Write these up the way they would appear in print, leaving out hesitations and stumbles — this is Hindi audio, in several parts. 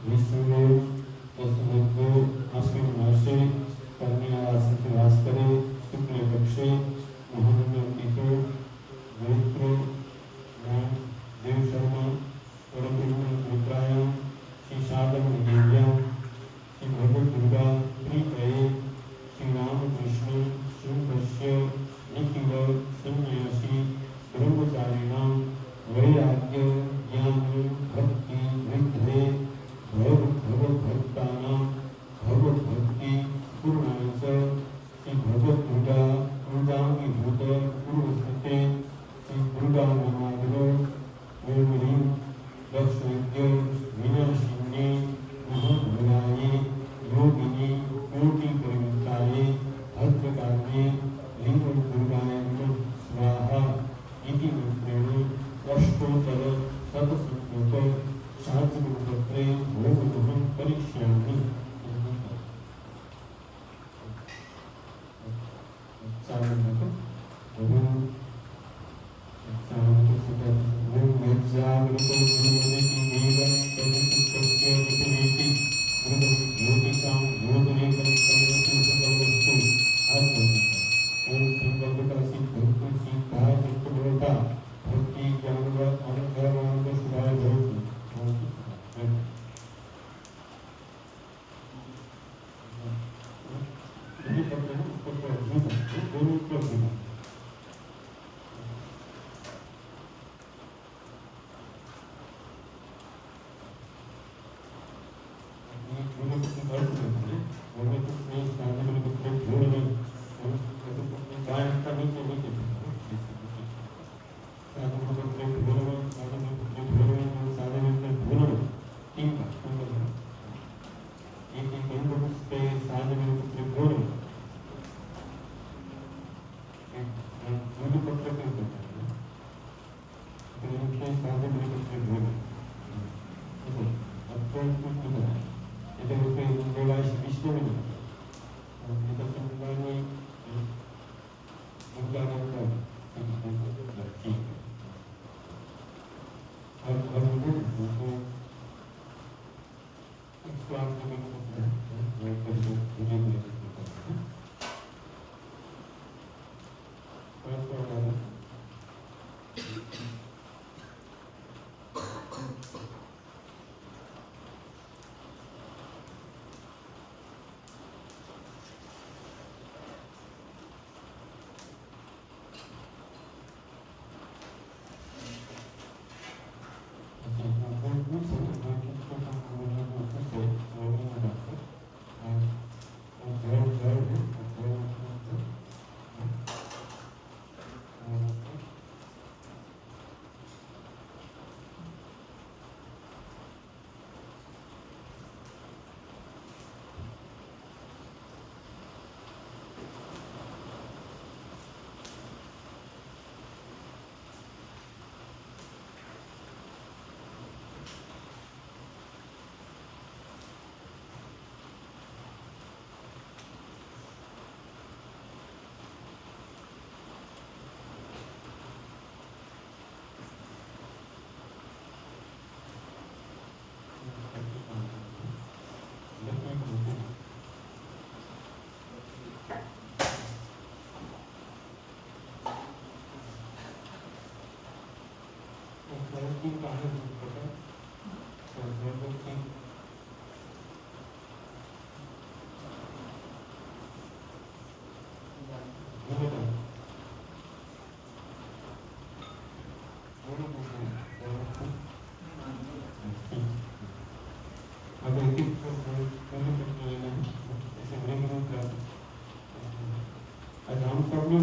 विष्णु तस्मद्गो अस्मिन् मासे कर्णियारासि भास्करे शुक्ल पक्षे महानंदितो मैत्रो देव शर्मा परब्रह्म मित्रायां श्री साधन देव्यां श्री भगवत दुर्गा प्रीतये श्री राम कृष्ण शुभस्य निखिल सन्यासी ब्रह्मचारिणां वैराग्य ज्ञान भक्ति वृद्धे भगवद्भक्तानां भगवद्भक्ति पूर्णांश श्री भगवत दुर्गा पूजांगीभूत पूर्वस्थिते श्री दुर्गा नमाग्रो ओम दक्षयज्ञ विनाशिन्ये महाभुराये योगिनी कोटि परिमिताये भद्रकाले लिंगं दुर्गाय नमः स्वाहा इति मंत्रेण अष्टोत्तर शतसंख्यक शास्त्रपत्रे भोगमहं करिष्यामि।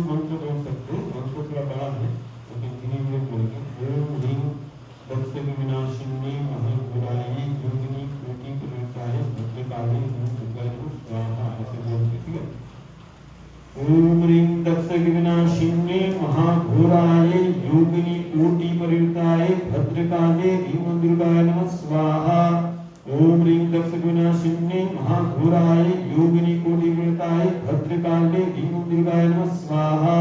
मंत्र बोल सकते हैं, मंत्र थोड़ा बड़ा है लेकिन धीरे धीरे बोलेंगे। ओम ह्रीं दक्ष विनाशिनी महागुराई योगिनी कोटि प्रवृत्ताय भद्रकाली ओम दुर्गाय स्वाहा, ऐसे बोलते। ठीक है। ओम ह्रीं दक्ष विनाशिनी महाघोराय योगिनी कोटि प्रवृत्ताय भद्रकाले ओम दुर्गाय नमः स्वाहा। ओम ह्रीं दक्ष विनाशिनी महाघोराय योगिनी कोटि प्रवृत्ताय भद्रकाले ओम दुर्गाय नमः स्वाहा।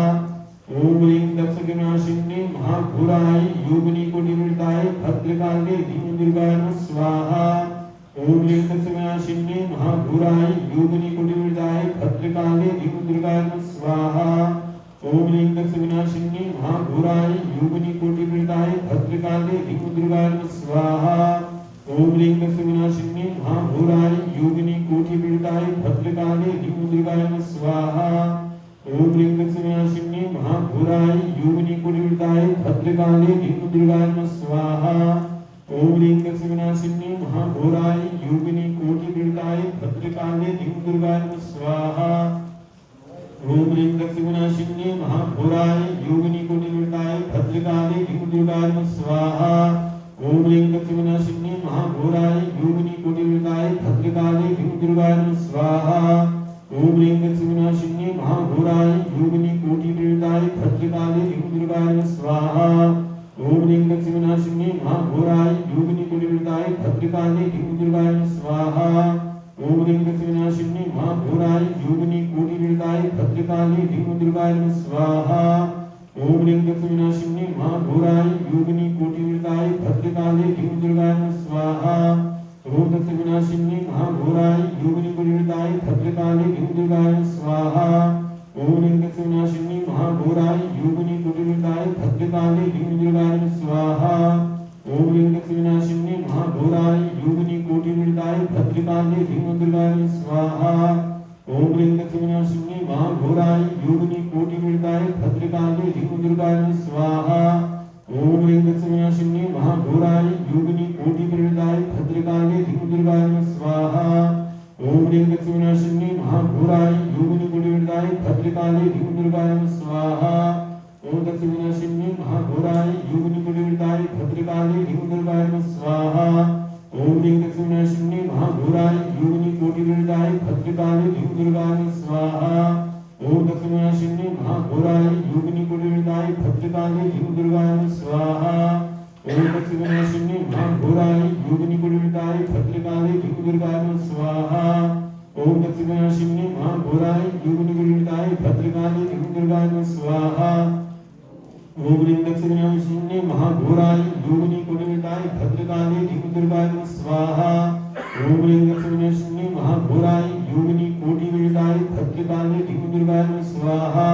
ओम ह्रीं दक्ष विनाशिनी महाघोराय योगिनी कोटि प्रवृत्ताय भद्रकाले ओम दुर्गाय नमः स्वाहा। ओम ह्रीं दक्षिणाशिन्ये महाघोराय योगिनी कोटिविदाय भद्रकाले धीमुद्रिकाय नमः स्वाहा ओम ह्रीं दक्षिणाशिन्ये महाघोराय योगिनी कोटिविदाय भद्रकाले धीमुद्रिकाय नमः स्वाहा ओम ह्रीं दक्षिणाशिन्ये महाघोराय योगिनी कोटिविदाय भद्रकाले धीमुद्रिकाय नमः स्वाहा ओम ह्रीं दक्षिणाशिन्ये महाघोराय योगिनी कोटिविदाय भद्रकाले धीमुद्रिकाय नमः स्वाहा ओम ह्रीं दक्षिणाशिन्ये महाघोराय योगिनी कोटिविदाय भद्रकाले धीमुद्रिकाय नमः स्वाहा ओम ह्रीं दक्षिणाशिन्ये महाघोराय योगिनी कोटिविदाय भद्रकाले धीमुद्रिकाय नमः स्वाहा ओम ह्रीं दक्षिणाशिन्ये महाघोराय योगिनी कोटिविदाय भद्रकाले धीमुद्रिकाय नमः स्वाहा ओम ह्रीं दक्षिणाशिन्ये महाघोराय योगिनी कोटिविदाय भद्रकाले धीमुद्रिकाय नमः स्वाहा ओम ह्रीं दक्षिणाशिन्ये महाघोराय योगिनी कोटिविदाय भद्रकाले धीमुद्रिकाय नमः स्वाहा ओम ह्रीं दक्षिणाशिन्ये महाघोराय योगिनी कोटिविदाय भद्रकाले धीमुद्रिकाय नमः स्वाहा ओम ह्रीं दक्षिणाशिन्ये महाघोराय योगिनी कोटिविदाय भद्रकाले धीमुद्रिकाय नमः स्वाहा ओम दक्षिणाशिन्ये महाघोराय योगिनी कोटिविदाय भद्रकाले धीमुद्रिकाय नमः स्वाहा ओम ह्रीं दक्षिणाशिन्ये महाघोराय योगिनी कोटिविदाय भद्रकाले धीमुद्रिकाय नमः स्वाहा ओम ह्रीं दक्षिणाशिन्ये महाघोराय योगिनी कोटिविदाय भद्रकाले धीमुद्रिकाय नमः स्वाहा ओम ह्रीं दक्षिणाशिन्ये महाघोराय योगिनी कोटिविदाय भद्रकाले धीमुद्रिकाय नमः स्वाहा ओम ह्रीं दक्षिणाशिन्ये महाघोराय योगिनी कोटिविदाय भद्रकाले धीमुद्रिकाय नमः स्वाहा ओम ह्रीं दक्षिणाशिन्ये महाघोराय योगिनी कोटिविदाय भद्रकाले धीमुद्रिकाय नमः स्वाहा ओम दक्षिणाशिन्ये महाघोराय योगिनी कोटिविदाय भद्रकाले धीमुद्रिकाय नमः स्वाहा ओम ह्रीं दक्षिणाशिन्ये महाघोराय योगिनी कोटिविदाय भद्रकाले धीमुद्रिकाय नमः स्वाहा ओम दक्षिणाशिन्ये महाघोराय योगिनी कोटिविदाय भद्रकाले धीमुद्रिकाय नमः स्वाहा ओम दक्षिणाशिन्ये महाघोराय योगिनी कोटिविदाय भद्रकाले धीमुद्रिकाय नमः स्वाहा ओम दक्षिणाशिन्ये महाघोराय योगिनी कोटिविदाय भद्रकाले धीमुद्रिकाय नमः स्वाहा ओम ह्रीं दक्षिणाशिन्ये महाघोराय योगिनी कोटिविदाय भद्रकाले धीमुद्रिकाय नमः स्वाहा ओम ह्रीं दक्षिणाशिन्ये महाघोराय योगिनी कोटिविदाय भद्रकाले धीमुद्रिकाय नमः स्वाहा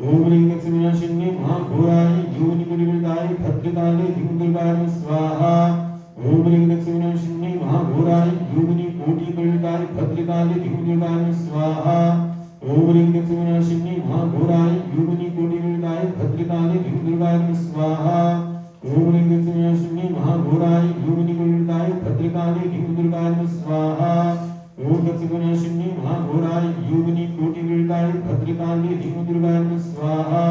ओम ह्रीं दक्षिणाशिन्ये महाघोराय योगिनी कोटिविदाय भद्रकाले धीमुद्रिकाय नमः स्वाहा ओम ह्रीं दक्षिणाशिन्ये महाघोराय योगिनी कोटिविदाय भद्रकाले धीमुद्रिकाय नमः स्वाहा ओम ह्रीं दक्षिणाशिन्ये महाघोराय योगिनी कोटिविदाय भद्रकाले धीमुद्रिकाय नमः स्वाहा ओम ह्रीं दक्षिणाशिन्ये महाघोराय योगिनी कोटिविदाय भद्रकाले धीमुद्रिकाय नमः स्वाहा ओम दक्षिणाशिन्ये महाघोराय योगिनी कोटिविदाय भद्रकाले धीमुद्रिकाय नमः स्वाहा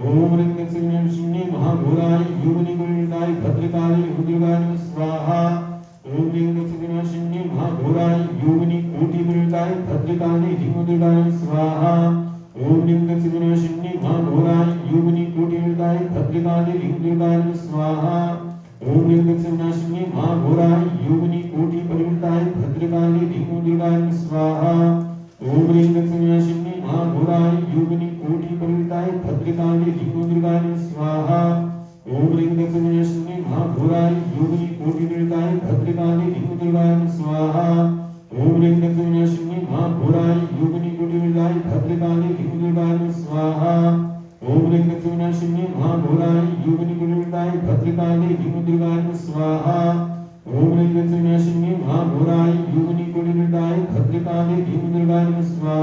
ओम ह्रीं दक्षिणाशिन्ये महाघोराय योगिनी कोटिविदाय भद्रकाले धीमुद्रिकाय नमः स्वाहा ओम ह्रीं दक्षिणाशिन्ये महाघोराय योगिनी कोटिविदाय भद्रकाले धीमुद्रिकाय नमः स्वाहा ओम ह्रीं दक्षिणाशिन्ये महाघोराय योगिनी कोटिविदाय भद्रकाले धीमुद्रिकाय नमः स्वाहा ओम ह्रीं दक्षिणाशिन्ये महाघोराय योगिनी कोटिविदाय भद्रकाले धीमुद्रिकाय नमः स्वाहा ओम ह्रीं दक्षिणाशिन्ये महाघोराय योगिनी कोटिविदाय भद्रकाले धीमुद्रिकाय नमः स्वाहा ओम ह्रीं दक्षिणाशिन्ये महाघोराय योगिनी कोटिविदाय भद्रकाले धीमुद्रिकाय नमः स्वाहा ओम ह्रीं दक्षिणाशिन्ये महाघोराय योगिनी कोटिविदाय भद्रकाले धीमुद्रिकाय नमः स्वाहा ओम ह्रीं दक्षिणाशिन्ये महाघोराय योगिनी कोटिविदाय भद्रकाले धीमुद्रिकाय नमः स्वाहा ओम ह्रीं दक्षिणाशिन्ये महाघोराय योगिनी कोटिविदाय भद्रकाले धीमुद्रिकाय नमः स्वाहा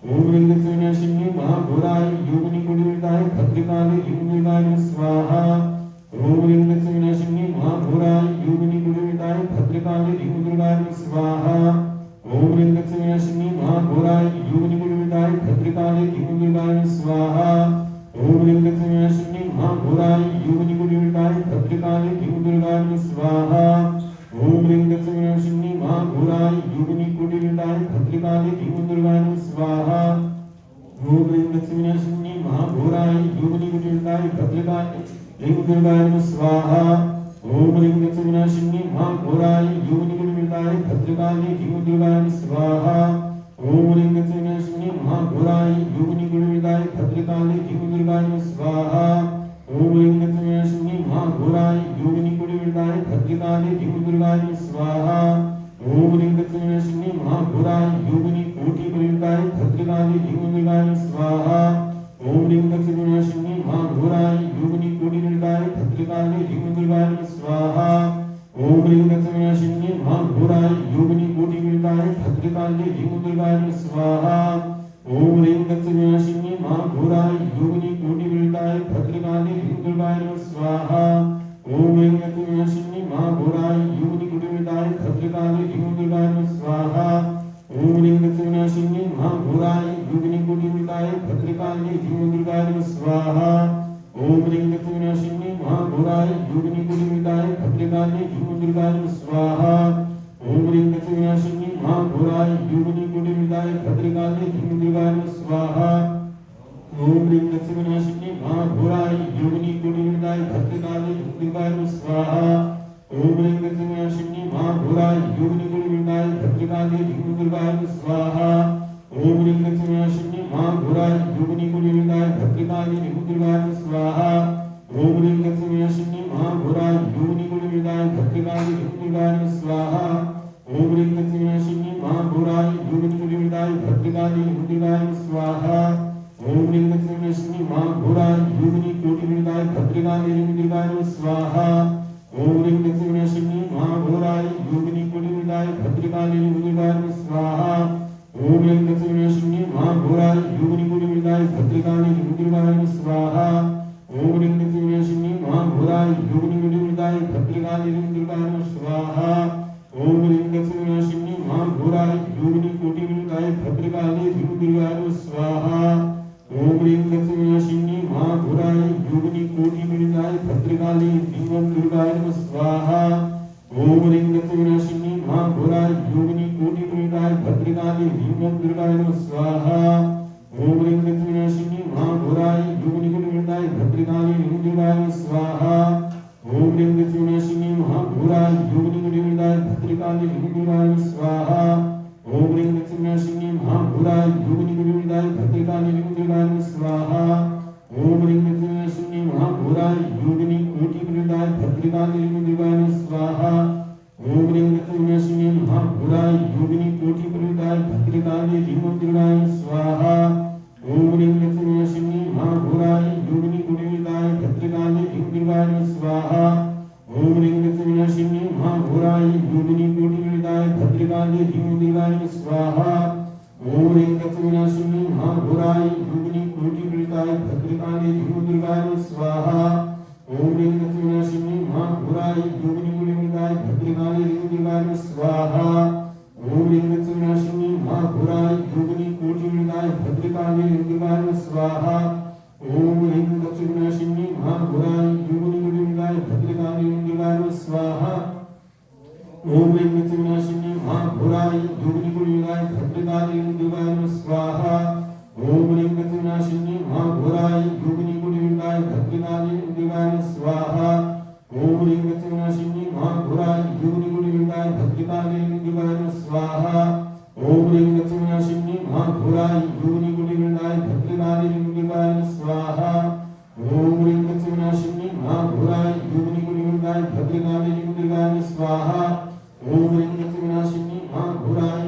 ओम ह्रीं दक्षिणाशिन्ये महाघोराय योगिनी कोटिविदाय भद्रकाले धीमुद्रिकाय नमः स्वाहा ओम ह्रीं दक्षिणाशिन्ये महाघोराय योगिनी कोटिविदाय भद्रकाले धीमुद्रिकाय नमः स्वाहा ओम ह्रीं दक्षिणाशिन्ये महाघोराय योगिनी कोटिविदाय भद्रकाले धीमुद्रिकाय नमः स्वाहा ओम ह्रीं दक्षिणाशिन्ये महाघोराय योगिनी कोटिविदाय भद्रकाले धीमुद्रिकाय नमः स्वाहा ओम ह्रीं दक्षिणाशिन्ये महाघोराय योगिनी कोटिविदाय भद्रकाले धीमुद्रिकाय नमः स्वाहा ओम ह्रीं दक्षिणाशिन्ये महाघोराय योगिनी कोटिविदाय भद्रकाले धीमुद्रिकाय नमः स्वाहा ओम ह्रीं दक्षिणाशिन्ये महाघोराय योगिनी कोटिविदाय भद्रकाले धीमुद्रिकाय नमः स्वाहा ओम ह्रीं दक्षिणाशिन्ये महाघोराय योगिनी कोटिविदाय भद्रकाले धीमुद्रिकाय नमः स्वाहा ओम ह्रीं दक्षिणाशिन्ये महाघोराय योगिनी कोटिविदाय भद्रकाले धीमुद्रिकाय नमः स्वाहा योगिनी कोटि विदाय भद्रकाली ह्रीं दुर्गाय स्वाहा ओम ह्रीं दक्षिणाशिनी महाघोराय योगिनी कोटि विदाय भद्रकाली ह्रीं दुर्गाय स्वाहा ओम ह्रीं दक्षिणाशिनी महाघोराय योगिनी कोटि विदाय भद्रकाली ह्रीं दुर्गाय स्वाहा ओम ह्रीं दक्षिणाशिनी महाघोराय योगिनी कोटि विदाय भद्रकाली ह्रीं दुर्गाय स्वाहा ओम ह्रीं दक्षिणाशिनी महाघोराय योगिनी कोटि विदाय भद्रकाली ह्रीं दुर्गाय स्वाहा ओम ह्रीं दक्षिणाशिनी महाघोराय योगिनी कोटि विदाय भद्रकाली ह्रीं दुर्गाय स्वाहा ओम ह्रीं दक्षिणाशिनी महाघोराय योगिनी कोटि विदाय भद्रकाली ह्रीं दुर्गाय स्वाहा ओम ह्रीं दक्षिणाशिनी महाघोराय योगिनी कोटि विदाय भद्रकाली ह्रीं दुर्गाय स्वाहा ओम ह्रीं दक्षिणाशिनी महाघोराय योगिनी कोटि विदाय भद्रकाली ह्रीं दुर्गाय स्वाहा ओम ह्रीं दक्षिणाशिनी महाघोराय योगिनी कोटि विदाय भद्रकाली ह्रीं दुर्गाय स्वाहा ओम ह्रीं दक्षिणाशिनी महाघोराय योगिनी कोटि विदाय भद्रकाली ह्रीं दुर्गाय स्वाहा ओम ह्रीं दक्षिणाशिनी महाघोराय योगिनी कोटि विदाय भद्रकाली ह्रीं दुर्गाय स्वाहा ओम ह्रीं दक्षिणाशिनी महाघोराय योगिनी कोटि विदाय भद्रकाली ह्रीं दुर्गाय स्वाहा ओम ह्रीं दक्षिणाशिनी महाघोराय योगिनी कोटि विदाय भद्रकाली ह्रीं दुर्गाय स्वाहा ओम ह्रीं दक्षिणाशिनी महाघोराय योगिनी कोटि विदाय भद्रकाली ह्रीं दुर्गाय स्वाहा ओम ह्रीं दक्षिणाशिनी महाघोराय योगिनी कोटि विदाय भद्रकाली ह्रीं दुर्गाय स्वाहा ओम ह्रीं दक्षिणाशिनी महाघोराय योगिनी कोटि विदाय भद्रकाली ह्रीं दुर्गाय स्वाहा ओम ह्रीं दक्षिणाशिनी महाघोराय योगिनी कोटि विदाय भद्रकाली ह्रीं दुर्गाय स्वाहा ओम ह्रीं दक्षिणाशिनी महाघोराय योगिनी कोटि विदाय भद्रकाली ह्रीं दुर्गाय स्वाहा ओम ह्रीं दक्षिणाशिनी महाघोराय योगिनी कोटि विदाय भद्रकाली ह्रीं दुर्गाय स्वाहा ओम ह्रीं दक्षिणाशिनी महाघोराय योगिनी कोटि विदाय भद्रकाली ह्रीं दुर्गाय स्वाहा ओम ह्रीं दक्षिणाशिनी महाघोराय योगिनी कोटि विदाय भद्रकाली ह्रीं दुर्गाय स्वाहा ओम ह्रीं दक्षिणाशिनी महाघोराय योगिनी कोटि विदाय भद्रकाली ह्रीं दुर्गाय स्वाहा ओम ह्रीं दक्षिणाशिनी महाघोराय योगिनी कोटि विदाय भद्रकाली ह्रीं दुर्गाय स्वाहा ओम ह्रीं दक्षिणाशिनी महाघोराय योगिनी कोटि विदाय भद्रकाली ह्रीं दुर्गाय स्वाहा ओम ह्रीं दक्षिणाशिनी महाघोराय योगिनी कोटि विदाय भद्रकाली ह्रीं दुर्गाय स्वाहा ओम ह्रीं दक्षिणाशिनी महाघोराय योगिनी कोटि विदाय भद्रकाली ह्रीं दुर्गाय स्वाहा ओम ह्रीं दक्षिणाशिनी महाघोराय योगिनी कोटि विदाय भद्रकाली ह्रीं दुर्गाय स्वाहा ओम ह्रीं दक्षिणाशिनी महाघोराय योगिनी कोटि विदाय भद्रकाली ह्रीं दुर्गाय स्वाहा ओम ह्रीं दक्षिणाशिनी महाघोराय योगिनी कोटि विदाय भद्रकाली ह्रीं दुर्गाय स्वाहा ओम ह्रीं दक्षिणाशिनी महाघोराय योगिनी कोटि विदाय भद्रकाली ह्रीं दुर्गाय स्वाहा ओम ह्रीं दक्षिणाशिनी महाघोराय योगिनी कोटि विदाय भद्रकाली ह्रीं दुर्गाय स्वाहा ओम ह्रीं दक्षिणाशिनी महाघोराय योगिनी कोटि विदाय भद्रकाली ह्रीं दुर्गाय स्वाहा ओम ह्रीं दक्षिणाशिनी महाघोराय योगिनी कोटि विदाय भद्रकाली ह्रीं दुर्गाय स्वाहा ओम ह्रीं दक्षिणाशिनी महाघोराय